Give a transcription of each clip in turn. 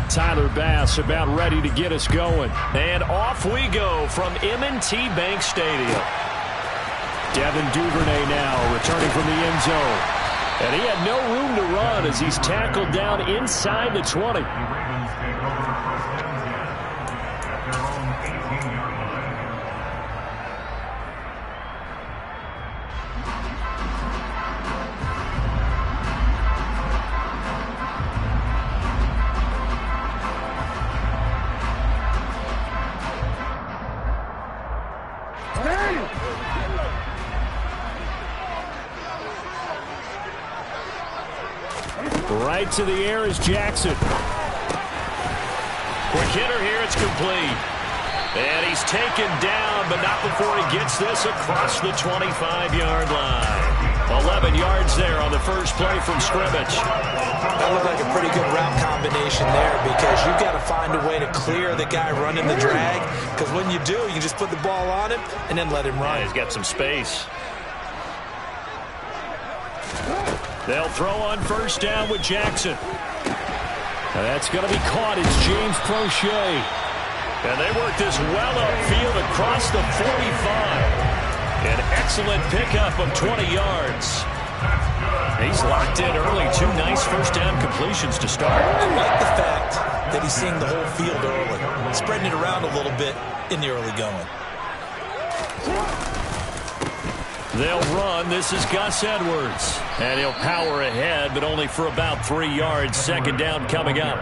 Tyler Bass about ready to get us going. And off we go from M&T Bank Stadium. Devin Duvernay now returning from the end zone. And he had no room to run as he's tackled down inside the 20. Right to the air is Jackson. Quick hitter here. It's complete. And he's taken down, but not before he gets this across the 25-yard line. 11 yards there on the first play from scrimmage. That looked like a pretty good route combination there because you've got to find a way to clear the guy running the drag, because when you do, you can just put the ball on him and then let him run. Yeah, he's got some space. They'll throw on first down with Jackson. And that's going to be caught. It's James Prochet. And they work this well upfield across the 45. An excellent pickup of 20 yards. He's locked in early. 2 nice first down completions to start. I like the fact that he's seeing the whole field early, spreading it around a little bit in the early going. They'll run. This is Gus Edwards. And he'll power ahead, but only for about 3 yards. Second down coming up.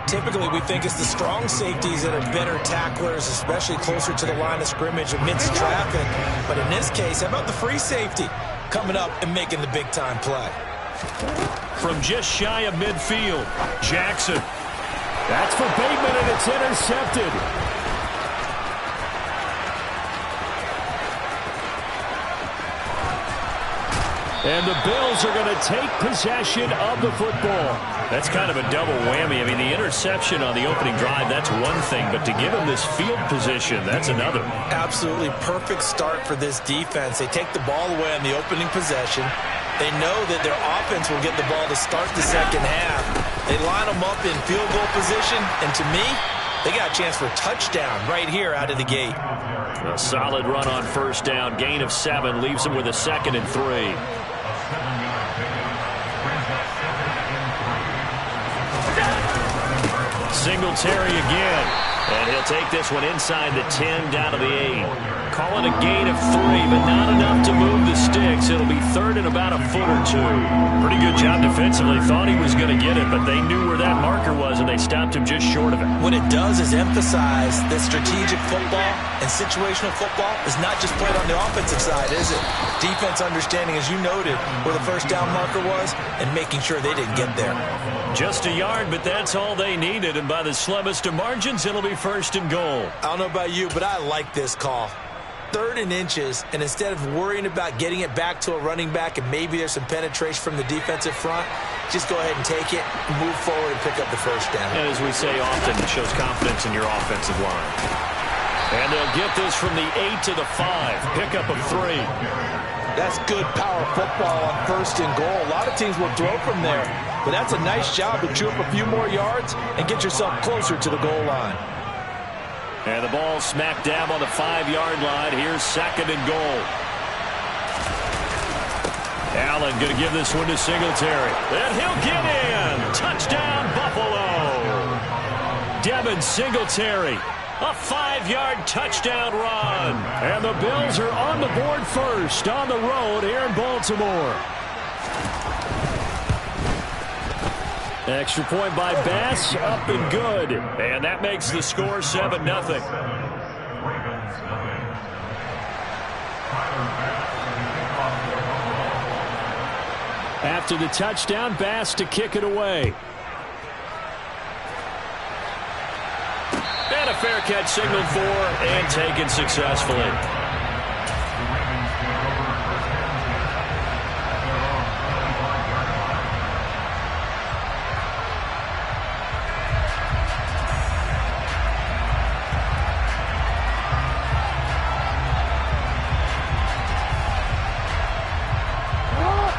Typically, we think it's the strong safeties that are better tacklers, especially closer to the line of scrimmage amidst traffic. But in this case, how about the free safety coming up and making the big-time play? From just shy of midfield, Jackson. That's for Bateman, and it's intercepted. And the Bills are going to take possession of the football. That's kind of a double whammy. I mean, the interception on the opening drive, that's one thing. But to give him this field position, that's another. Absolutely perfect start for this defense. They take the ball away on the opening possession. They know that their offense will get the ball to start the second half. They line them up in field goal position. And to me, they got a chance for a touchdown right here out of the gate. A solid run on first down. Gain of 7 leaves them with a 2nd and 3. Singletary again. And he'll take this one inside the 10 down to the 8. Call it a gain of 3, but not enough to move the sticks. It'll be 3rd and about a foot or 2. Pretty good job defensively. Thought he was going to get it, but they knew where that marker was, and they stopped him just short of it. What it does is emphasize that strategic football and situational football is not just played on the offensive side, is it? Defense understanding, as you noted, where the first down marker was and making sure they didn't get there. Just a yard, but that's all they needed, and by the slimmest of margins, it'll be 1st and goal. I don't know about you, but I like this call. 3rd and inches, and instead of worrying about getting it back to a running back and maybe there's some penetration from the defensive front, just go ahead and take it, move forward, and pick up the first down. And as we say often, it shows confidence in your offensive line. And they'll get this from the 8 to the 5. Pickup of 3. That's good power football on 1st and goal. A lot of teams will throw from there, but that's a nice job to chew up a few more yards and get yourself closer to the goal line. And the ball smack dab on the 5-yard line. Here's 2nd and goal. Allen going to give this one to Singletary. And he'll get in. Touchdown, Buffalo. Devin Singletary. A 5-yard touchdown run. And the Bills are on the board first on the road here in Baltimore. Extra point by Bass, up and good. And that makes the score 7-0. After the touchdown, Bass to kick it away. And a fair catch signaled for and taken successfully.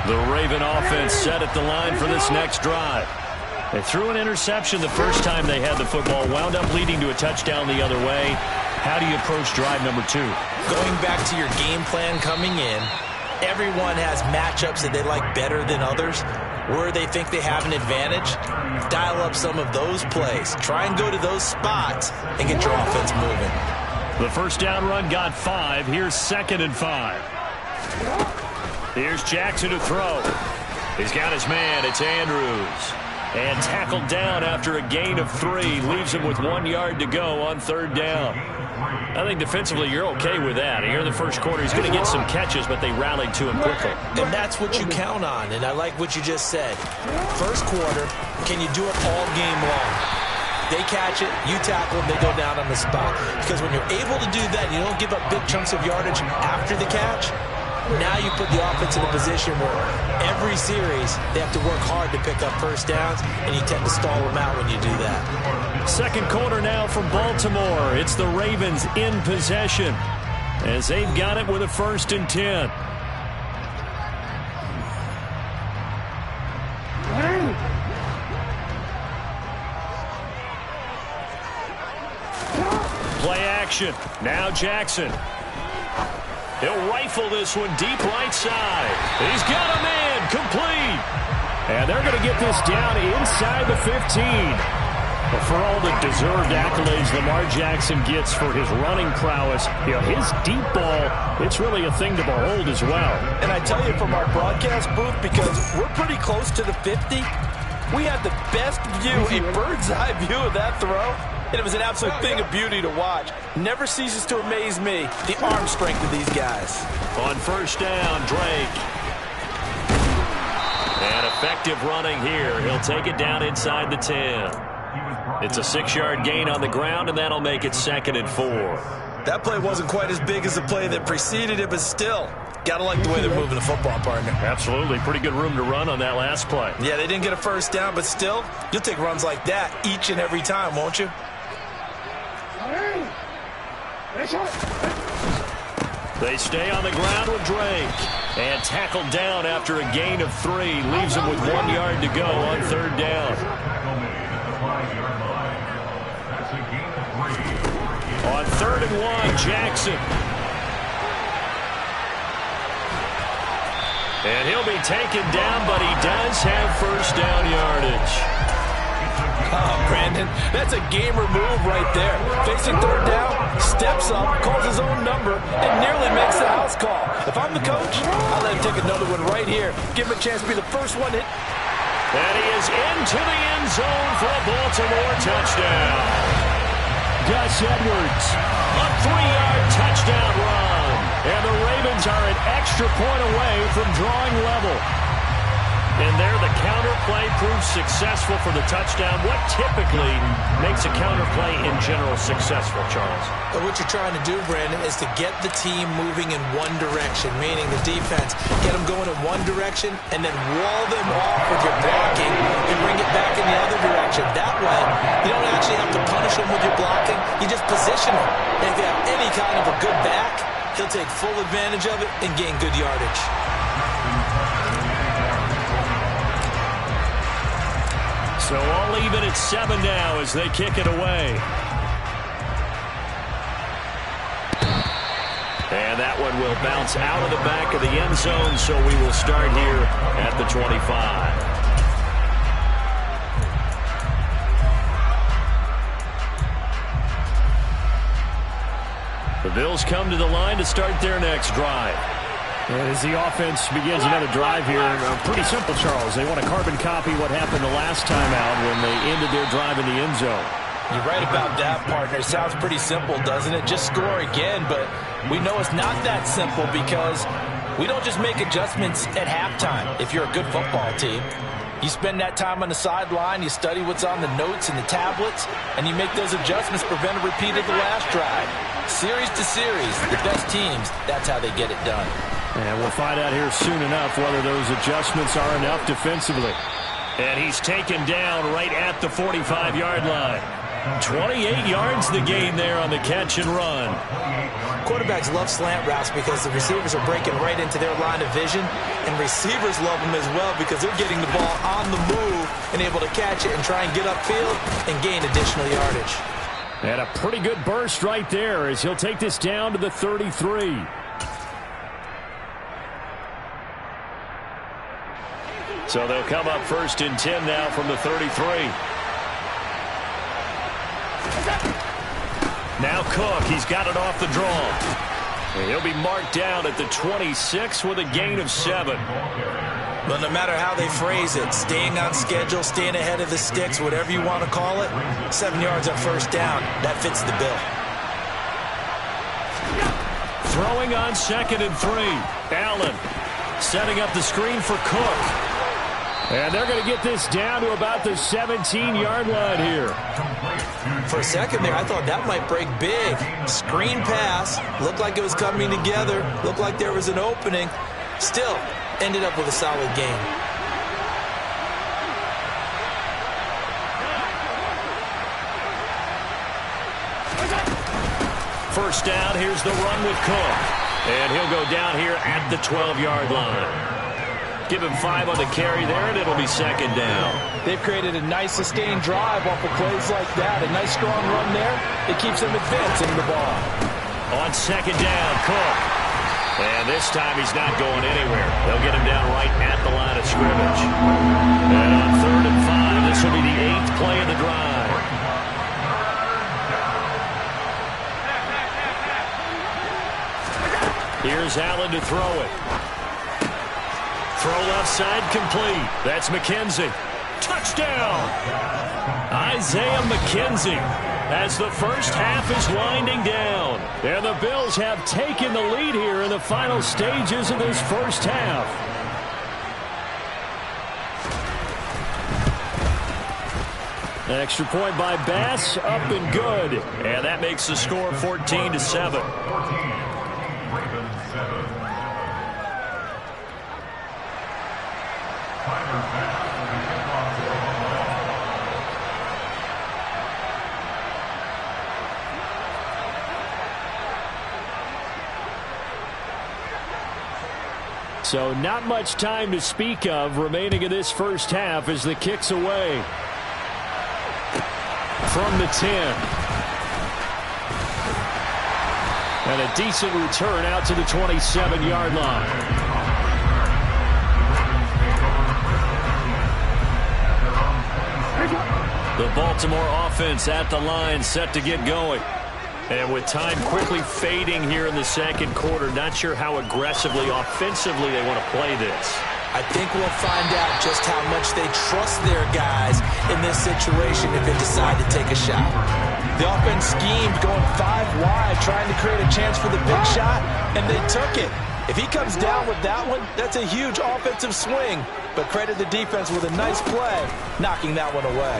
The Raven offense set at the line for this next drive. They threw an interception the first time they had the football, wound up leading to a touchdown the other way. How do you approach drive number 2? Going back to your game plan coming in, everyone has matchups that they like better than others. Where they think they have an advantage, dial up some of those plays. Try and go to those spots and get your offense moving. The first down run got 5. Here's 2nd and 5. Here's Jackson to throw. He's got his man. It's Andrews. And tackled down after a gain of 3. Leaves him with 1 yard to go on 3rd down. I think defensively you're okay with that. Here in the first quarter, he's going to get some catches, but they rallied to him quickly. And that's what you count on, and I like what you just said. First quarter, can you do it all game long? They catch it, you tackle them, they go down on the spot. Because when you're able to do that, you don't give up big chunks of yardage after the catch. Now you put the offense in a position where every series they have to work hard to pick up first downs, and you tend to stall them out when you do that. Second quarter now from Baltimore. It's the Ravens in possession as they've got it with a 1st and 10. Play action. Now Jackson. He'll rifle this one deep right side. He's got a man. Complete. And they're going to get this down inside the 15. But for all the deserved accolades Lamar Jackson gets for his running prowess, his deep ball, it's really a thing to behold as well. And I tell you from our broadcast booth, because we're pretty close to the 50, we had the best view, a bird's eye view of that throw. And it was an absolute thing of beauty to watch. Never ceases to amaze me, the arm strength of these guys. On first down, Drake. And effective running here. He'll take it down inside the 10. It's a 6-yard gain on the ground, and that'll make it 2nd and 4. That play wasn't quite as big as the play that preceded it, but still, got to like the way they're moving the football, partner. Absolutely. Pretty good room to run on that last play. Yeah, they didn't get a first down, but still, you'll take runs like that each and every time, won't you? They stay on the ground with Drake. And tackled down after a gain of 3. Leaves him with 1 yard to go on 3rd down. On 3rd and 1, Jackson. And he'll be taken down, but he does have first down yardage. Oh, Brandon, that's a gamer move right there. Facing 3rd down, steps up, calls his own number, and nearly makes the house call. If I'm the coach, I'll let him take another one right here. Give him a chance to be the first one hit. And he is into the end zone for a Baltimore touchdown. Gus Edwards, a 3-yard touchdown run. And the Ravens are an extra point away from drawing level. And there, the counter play proves successful for the touchdown. What typically makes a counter play in general successful, Charles? But what you're trying to do, Brandon, is to get the team moving in one direction, meaning the defense. Get them going in one direction and then wall them off with your blocking and bring it back in the other direction. That way, you don't actually have to punish them with your blocking. You just position them. And if you have any kind of a good back, he'll take full advantage of it and gain good yardage. So all even at 7 now as they kick it away. And that one will bounce out of the back of the end zone, so we will start here at the 25. The Bills come to the line to start their next drive. And as the offense begins another drive here, pretty simple, Charles. They want to carbon copy what happened the last time out when they ended their drive in the end zone. You're right about that, partner. It sounds pretty simple, doesn't it? Just score again, but we know it's not that simple because we don't just make adjustments at halftime if you're a good football team. You spend that time on the sideline, you study what's on the notes and the tablets, and you make those adjustments, prevent a repeat of the last drive. Series to series, the best teams, that's how they get it done. And we'll find out here soon enough whether those adjustments are enough defensively. And he's taken down right at the 45-yard line. 28 yards the gain there on the catch and run. Quarterbacks love slant routes because the receivers are breaking right into their line of vision, and receivers love them as well because they're getting the ball on the move and able to catch it and try and get upfield and gain additional yardage. And a pretty good burst right there as he'll take this down to the 33. So they'll come up 1st and 10 now from the 33. Now Cook, he's got it off the draw. And he'll be marked down at the 26 with a gain of 7. But no matter how they phrase it, staying on schedule, staying ahead of the sticks, whatever you want to call it, 7 yards on 1st down, that fits the bill. Throwing on 2nd and 3. Allen setting up the screen for Cook. And they're going to get this down to about the 17-yard line here. For a second there, I thought that might break big. Screen pass. Looked like it was coming together. Looked like there was an opening. Still, ended up with a solid game. First down, here's the run with Cook. And he'll go down here at the 12-yard line. Give him 5 on the carry there, and it'll be 2nd down. They've created a nice sustained drive off of plays like that. A nice strong run there. It keeps them advancing the ball. On 2nd down, Cook. And this time he's not going anywhere. They'll get him down right at the line of scrimmage. And on 3rd and 5, this will be the 8th play of the drive. Here's Allen to throw it. Throw left side complete. That's McKenzie. Touchdown! Isaiah McKenzie as the first half is winding down. And the Bills have taken the lead here in the final stages of this first half. An extra point by Bass, up and good. And that makes the score 14-7. So not much time to speak of remaining in this first half as the kick's away. From the 10. And a decent return out to the 27-yard line. The Baltimore offense at the line, set to get going. And with time quickly fading here in the 2nd quarter, not sure how aggressively, offensively they want to play this. I think we'll find out just how much they trust their guys in this situation if they decide to take a shot. The offense schemed going 5 wide, trying to create a chance for the big shot, and they took it. If he comes down with that one, that's a huge offensive swing. But credit the defense with a nice play, knocking that one away.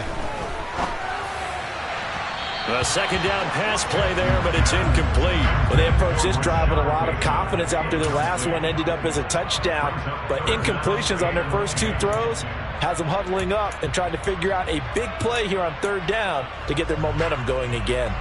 A 2nd down pass play there, but it's incomplete. Well, they approached this drive with a lot of confidence after their last one ended up as a touchdown. But incompletions on their first 2 throws has them huddling up and trying to figure out a big play here on 3rd down to get their momentum going again.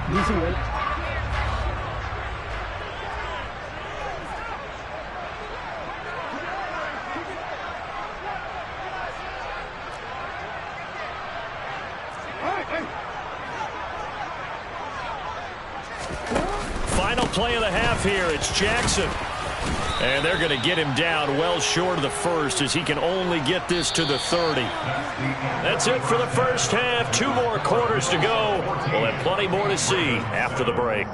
Final play of the half here. It's Jackson. And they're going to get him down well short of the 1st as he can only get this to the 30. That's it for the first half. 2 more quarters to go. We'll have plenty more to see after the break.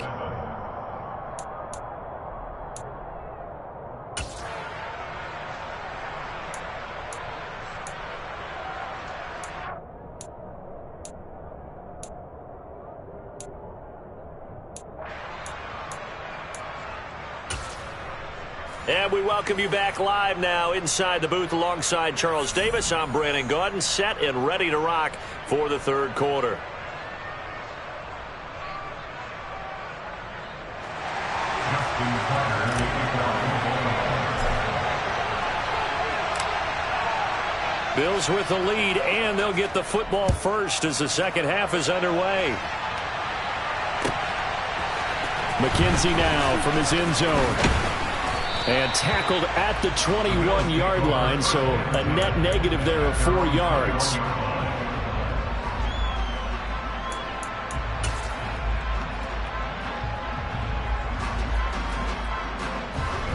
And we welcome you back live now inside the booth alongside Charles Davis. I'm Brandon Gaudin, set and ready to rock for the 3rd quarter. Bills with the lead, and they'll get the football first as the 2nd half is underway. McKenzie now from his end zone. And tackled at the 21-yard line, so a net negative there of 4 yards.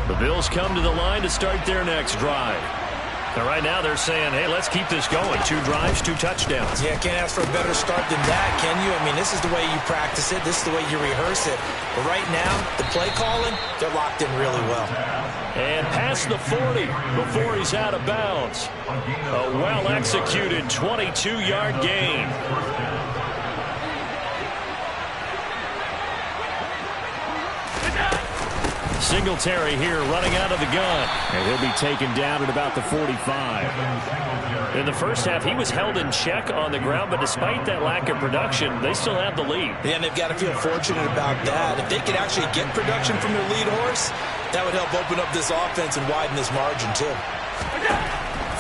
The Bills come to the line to start their next drive. And right now they're saying, hey, let's keep this going. 2 drives, 2 touchdowns. Yeah, can't ask for a better start than that, can you? I mean, this is the way you practice it. This is the way you rehearse it. But right now, the play calling, they're locked in really well. And past the 40 before he's out of bounds. A well-executed 22-yard gain. Singletary here running out of the gun. And he'll be taken down at about the 45. In the first half, he was held in check on the ground, but despite that lack of production, they still have the lead. Yeah, and they've got to feel fortunate about that. If they could actually get production from their lead horse, that would help open up this offense and widen this margin, too.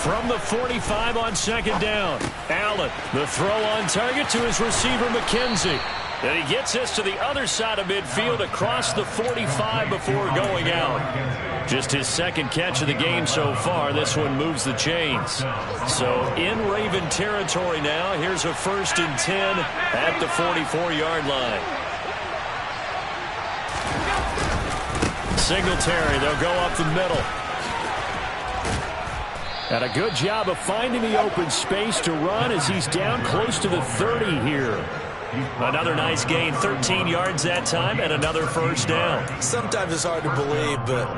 From the 45 on second down, Allen, the throw on target to his receiver, McKenzie. And he gets us to the other side of midfield across the 45 before going out. Just his second catch of the game so far. This one moves the chains. So in Raven territory now. Here's a 1st and 10 at the 44-yard line. Singletary, they'll go up the middle. And a good job of finding the open space to run as he's down close to the 30 here. Another nice gain, 13 yards that time, and another first down. Sometimes it's hard to believe, but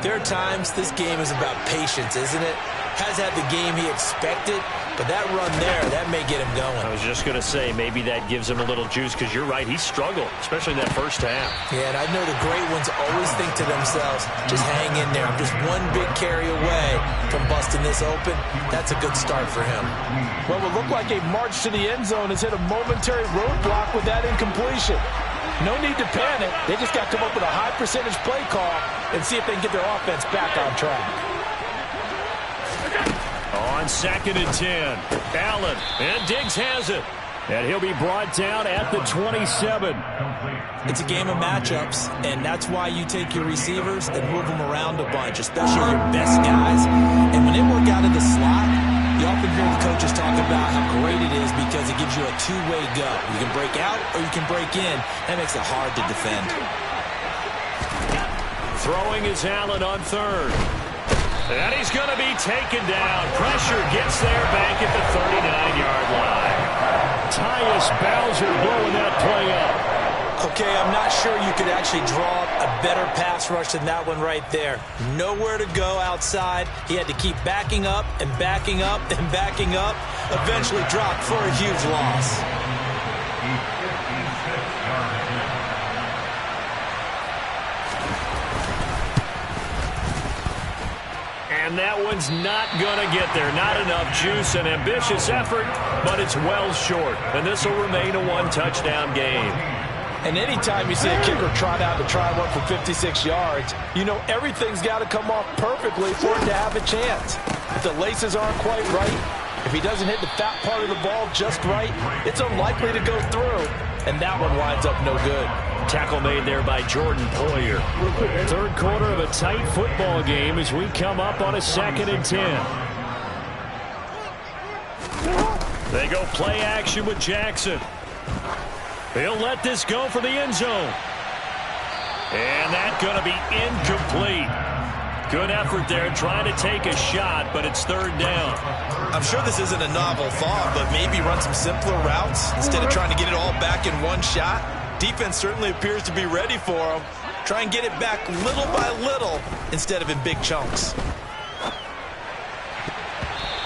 there are times this game is about patience, isn't it? Has had the game he expected, but that run there, that may get him going. I was just going to say, maybe that gives him a little juice, because you're right, he struggled, especially in that first half. Yeah, and I know the great ones always think to themselves, just hang in there. I'm just one big carry away from busting this open. That's a good start for him. Well, it looked like a march to the end zone has hit a momentary roadblock with that incompletion. No need to panic. They just got to come up with a high percentage play call and see if they can get their offense back on track. On 2nd and 10, Allen, and Diggs has it. And he'll be brought down at the 27. It's a game of matchups, and that's why you take your receivers and move them around a bunch, especially your best guys. And when they work out of the slot, you often hear the coaches talk about how great it is because it gives you a two-way go. You can break out or you can break in. That makes it hard to defend. Throwing is Allen on 3rd. And he's going to be taken down. Pressure gets there back at the 39-yard line. Tyus Bowser blowing that play up. Okay, I'm not sure you could actually draw a better pass rush than that one right there. Nowhere to go outside. He had to keep backing up and backing up and backing up. Eventually dropped for a huge loss. And that one's not going to get there. Not enough juice, an ambitious effort, but it's well short. And this will remain a one-touchdown game. And anytime you see a kicker trot out to try one for 56 yards, you know everything's got to come off perfectly for it to have a chance. If the laces aren't quite right, if he doesn't hit the fat part of the ball just right, it's unlikely to go through. And that one winds up no good. Tackle made there by Jordan Poyer. 3rd quarter of a tight football game as we come up on a 2nd and 10. They go play action with Jackson. He'll let this go for the end zone. And that's going to be incomplete. Good effort there trying to take a shot, but it's 3rd down. I'm sure this isn't a novel thought, but maybe run some simpler routes instead of trying to get it all back in one shot. Defense certainly appears to be ready for him. Try and get it back little by little instead of in big chunks.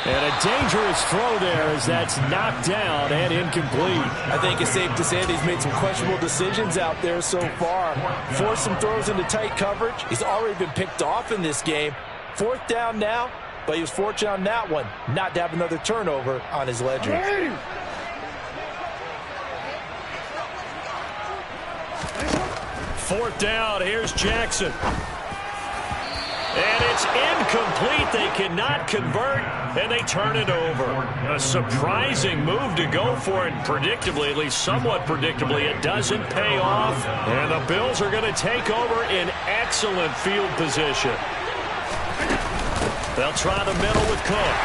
And a dangerous throw there as that's knocked down and incomplete. I think it's safe to say that he's made some questionable decisions out there so far. Forced some throws into tight coverage. He's already been picked off in this game. 4th down now, but he was fortunate on that one not to have another turnover on his ledger. 4th down, here's Jackson. And It's incomplete. They cannot convert, and they turn it over. A surprising move to go for it. Predictably, at least somewhat predictably, it doesn't pay off. And the Bills are going to take over in excellent field position. They'll try the middle with Cook.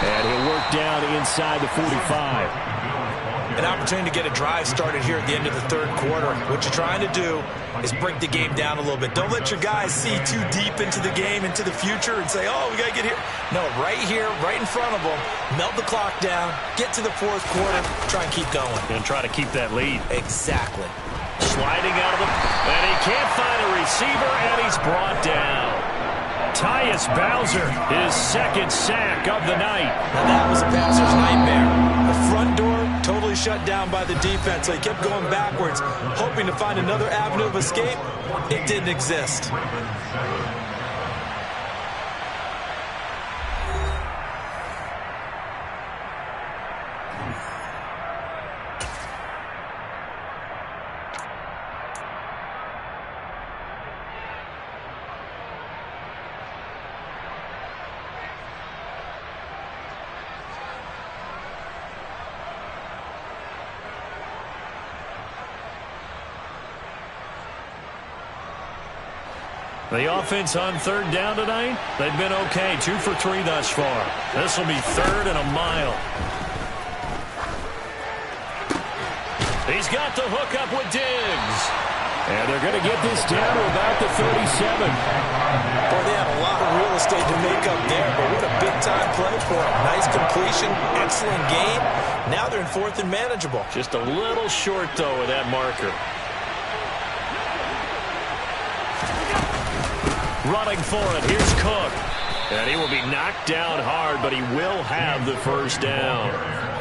And he'll work down inside the 45. An opportunity to get a drive started here at the end of the third quarter. What you're trying to do is break the game down a little bit. Don't let your guys see too deep into the game, into the future, and say, oh, we got to get here. No, right here, right in front of them, melt the clock down, get to the fourth quarter, try and keep going. And try to keep that lead. Exactly. Sliding out of the... And he can't find a receiver, and he's brought down. Tyus Bowser, his second sack of the night. Now that was a passer's nightmare. The front door totally shut down by the defense, so he kept going backwards, hoping to find another avenue of escape. It didn't exist. The offense on third down tonight, they've been okay. 2 for 3 thus far. This will be third and a mile. He's got the hook up with Diggs. And they're going to get this down to about the 37. Boy, they had a lot of real estate to make up there, but what a big-time play for them. Nice completion, excellent game. Now they're in fourth and manageable. Just a little short, though, of that marker. Running for it. Here's Cook. And he will be knocked down hard, but he will have the first down.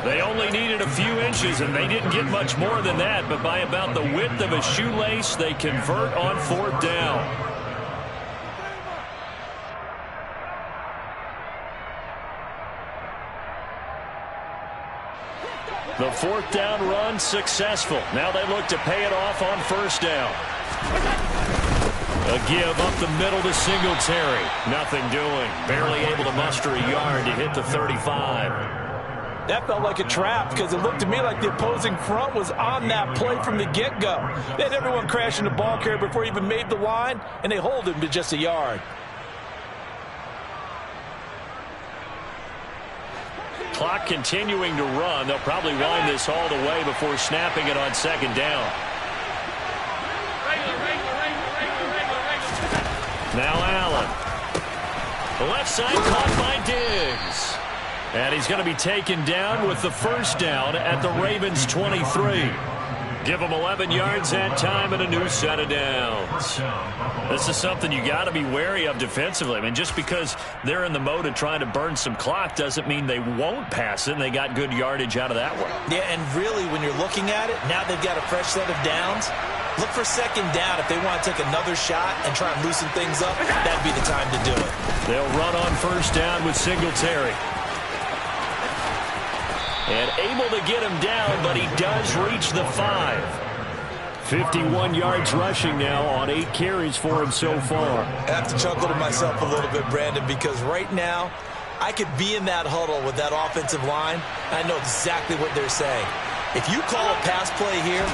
They only needed a few inches, and they didn't get much more than that. But by about the width of a shoelace, they convert on fourth down. The fourth down run successful. Now they look to pay it off on first down. A give up the middle to Singletary. Nothing doing. Barely able to muster a yard to hit the 35. That felt like a trap because it looked to me like the opposing front was on that play from the get-go. They had everyone crashing the ball carrier before he even made the line, and they hold him to just a yard. Clock continuing to run. They'll probably wind this all the way before snapping it on second down. Now Allen. The left side caught by Diggs. And he's going to be taken down with the first down at the Ravens' 23. Give them 11 yards that time and a new set of downs. This is something you got to be wary of defensively. I mean, just because they're in the mode of trying to burn some clock doesn't mean they won't pass it, and they got good yardage out of that one. Yeah, and really, when you're looking at it, now they've got a fresh set of downs. Look for second down if they want to take another shot and try and loosen things up. That'd be the time to do it. They'll run on first down with Singletary. And able to get him down, but he does reach the 5. 51 yards rushing now on 8 carries for him so far. I have to chuckle to myself a little bit, Brandon, because right now I could be in that huddle with that offensive line. I know exactly what they're saying. If you call a pass play here,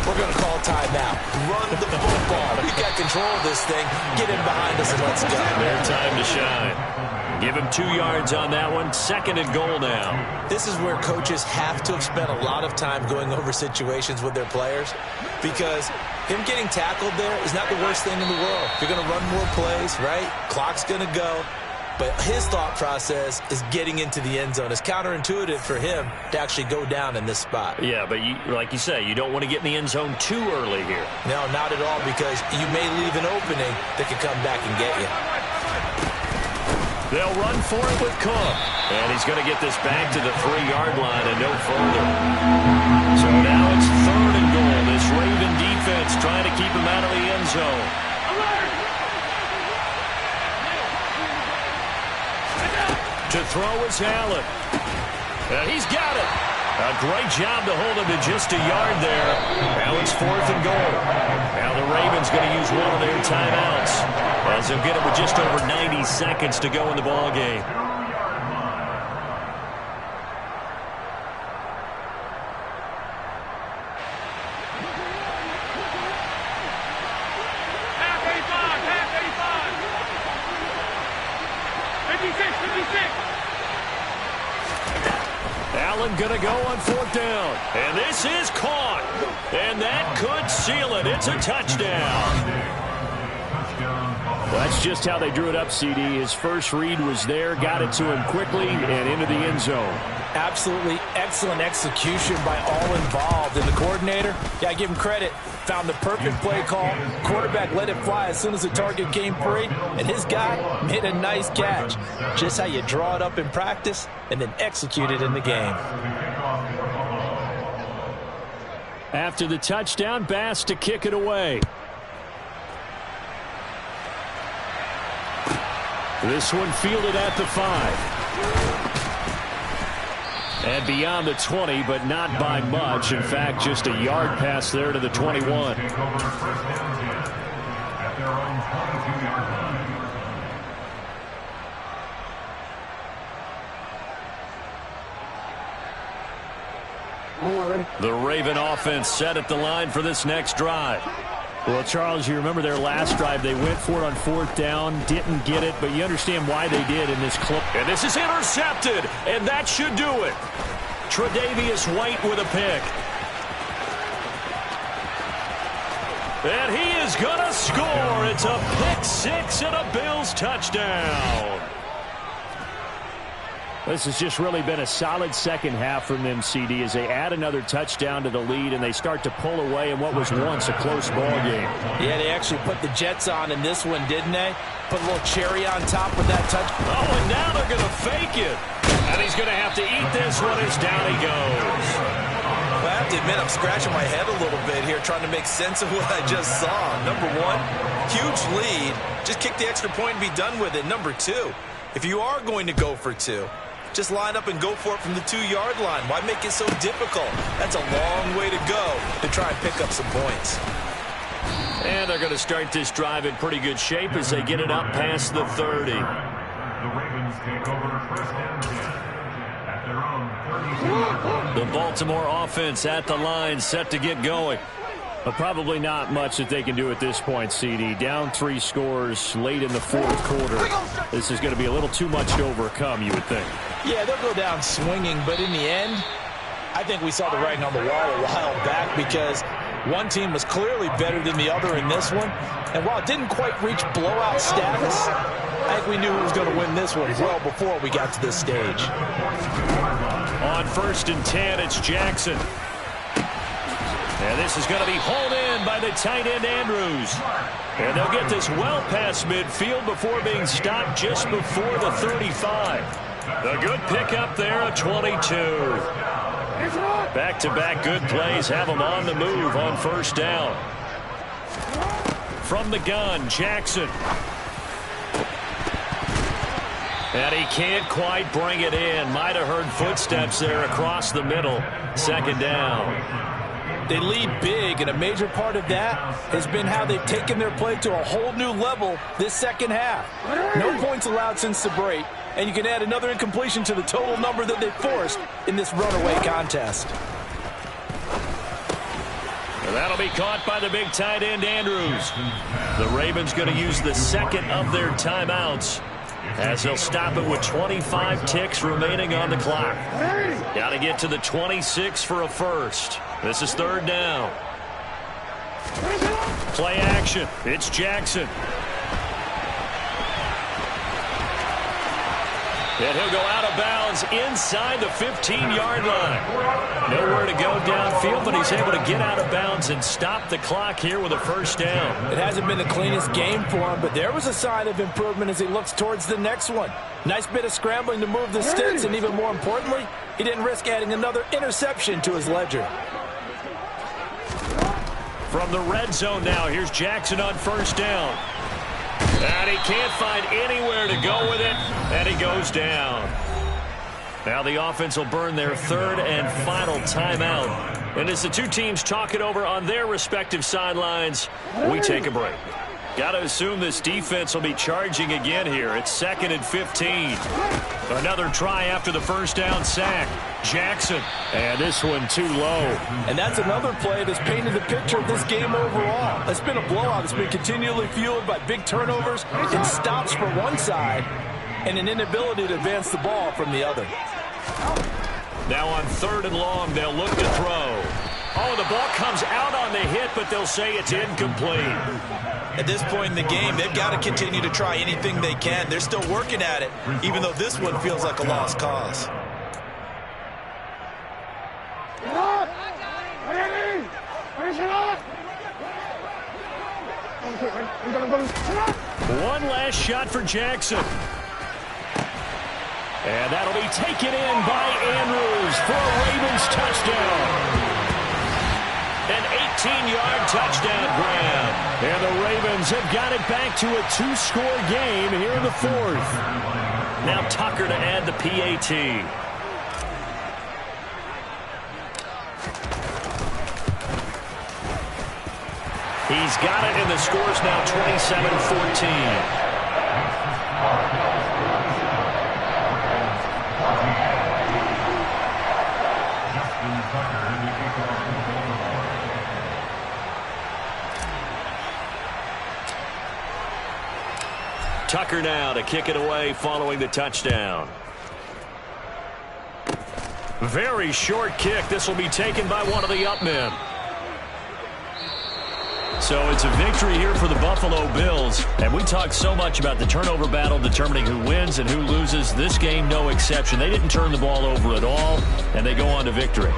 we're going to call timeout. Run the football. We got control of this thing. Get in behind us and let's go. Their time to shine. Give him 2 yards on that one. Second and goal now. This is where coaches have to have spent a lot of time going over situations with their players, because him getting tackled there is not the worst thing in the world. You're going to run more plays, right? Clock's going to go. But his thought process is getting into the end zone. It's counterintuitive for him to actually go down in this spot. Yeah, but like you say, you don't want to get in the end zone too early here. No, not at all, because you may leave an opening that could come back and get you. They'll run for it with Cook. And he's going to get this back to the 3-yard line and no further. So now it's third and goal. This Raven defense trying to keep him out of the end zone. To throw is Allen. And he's got it. A great job to hold him to just a yard there. Now it's fourth and goal. Now the Ravens going to use one of their timeouts. As they'll get it with just over 90 seconds to go in the ball game. Allen going to go on 4th down. And this is caught. And that could seal it. It's a touchdown. Well, that's just how they drew it up, CD. His first read was there, got it to him quickly, and into the end zone. Absolutely excellent execution by all involved. And the coordinator, yeah, give him credit, found the perfect play call. Quarterback let it fly as soon as the target came free, and his guy made a nice catch. Just how you draw it up in practice and then execute it in the game. After the touchdown, Bass to kick it away. This one fielded at the 5. And beyond the 20, but not by much. In fact, just a yard pass there to the 21. The Raven offense set at the line for this next drive. Well, Charles, you remember their last drive. They went for it on 4th down, didn't get it, but you understand why they did in this clip. And this is intercepted, and that should do it. Tre'Davious White with a pick. And he is going to score. It's a pick 6 and a Bills touchdown. This has just really been a solid second half from them, CD, as they add another touchdown to the lead and they start to pull away in what was once a close ball game. Yeah, they actually put the Jets on in this one, didn't they? Put a little cherry on top with that touch. Oh, and now they're going to fake it. And he's going to have to eat this one as down he goes. Well, I have to admit, I'm scratching my head a little bit here trying to make sense of what I just saw. Number one, huge lead. Just kick the extra point and be done with it. Number two, if you are going to go for 2, just line up and go for it from the 2-yard line. Why make it so difficult? That's a long way to go to try and pick up some points. And they're going to start this drive in pretty good shape as they get it up past the 30. The Ravens take over 1st and 10 at their own 30. The Baltimore offense at the line, set to get going. But probably not much that they can do at this point, CD. Down 3 scores late in the 4th quarter. This is going to be a little too much to overcome, you would think. Yeah, they'll go down swinging, but in the end, I think we saw the writing on the wall a while back because one team was clearly better than the other in this one. And while it didn't quite reach blowout status, I think we knew who was going to win this one well before we got to this stage. On 1st and 10, it's Jackson. And this is going to be hauled in by the tight end, Andrews. And they'll get this well past midfield before being stopped just before the 35. The good pickup there, a 22. Back-to-back good plays have them on the move on 1st down. From the gun, Jackson. And he can't quite bring it in. Might have heard footsteps there across the middle. 2nd down. They lead big, and a major part of that has been how they've taken their play to a whole new level this second half. No points allowed since the break, and you can add another incompletion to the total number that they forced in this runaway contest. And that'll be caught by the big tight end, Andrews. The Ravens going to use the 2nd of their timeouts as they'll stop it with 25 ticks remaining on the clock. Got to get to the 26 for a first. This is 3rd down. Play action. It's Jackson. And he'll go out of bounds inside the 15-yard line. Nowhere to go downfield, but he's able to get out of bounds and stop the clock here with a 1st down. It hasn't been the cleanest game for him, but there was a sign of improvement as he looks towards the next one. Nice bit of scrambling to move the sticks, and even more importantly, he didn't risk adding another interception to his ledger. From the red zone now, here's Jackson on 1st down. And he can't find anywhere to go with it, and he goes down. Now the offense will burn their 3rd and final timeout. And as the two teams talk it over on their respective sidelines, we take a break. Got to assume this defense will be charging again here. It's 2nd and 15. Another try after the first down sack. Jackson. And this one too low. And that's another play that's painted the picture of this game overall. It's been a blowout. It's been continually fueled by big turnovers and stops from one side and an inability to advance the ball from the other. Now on 3rd and long, they'll look to throw. Oh, the ball comes out on the hit, but they'll say it's incomplete. At this point in the game, they've got to continue to try anything they can. They're still working at it, even though this one feels like a lost cause. One last shot for Jackson. And that'll be taken in by Andrews for a Ravens touchdown. An 18-yard touchdown grab. And the Ravens have got it back to a 2-score game here in the 4th. Now Tucker to add the PAT. He's got it, and the score's now 27-14. Tucker now to kick it away following the touchdown. Very short kick. This will be taken by one of the up men. So it's a victory here for the Buffalo Bills. And we talked so much about the turnover battle determining who wins and who loses. This game, no exception. They didn't turn the ball over at all, and they go on to victory.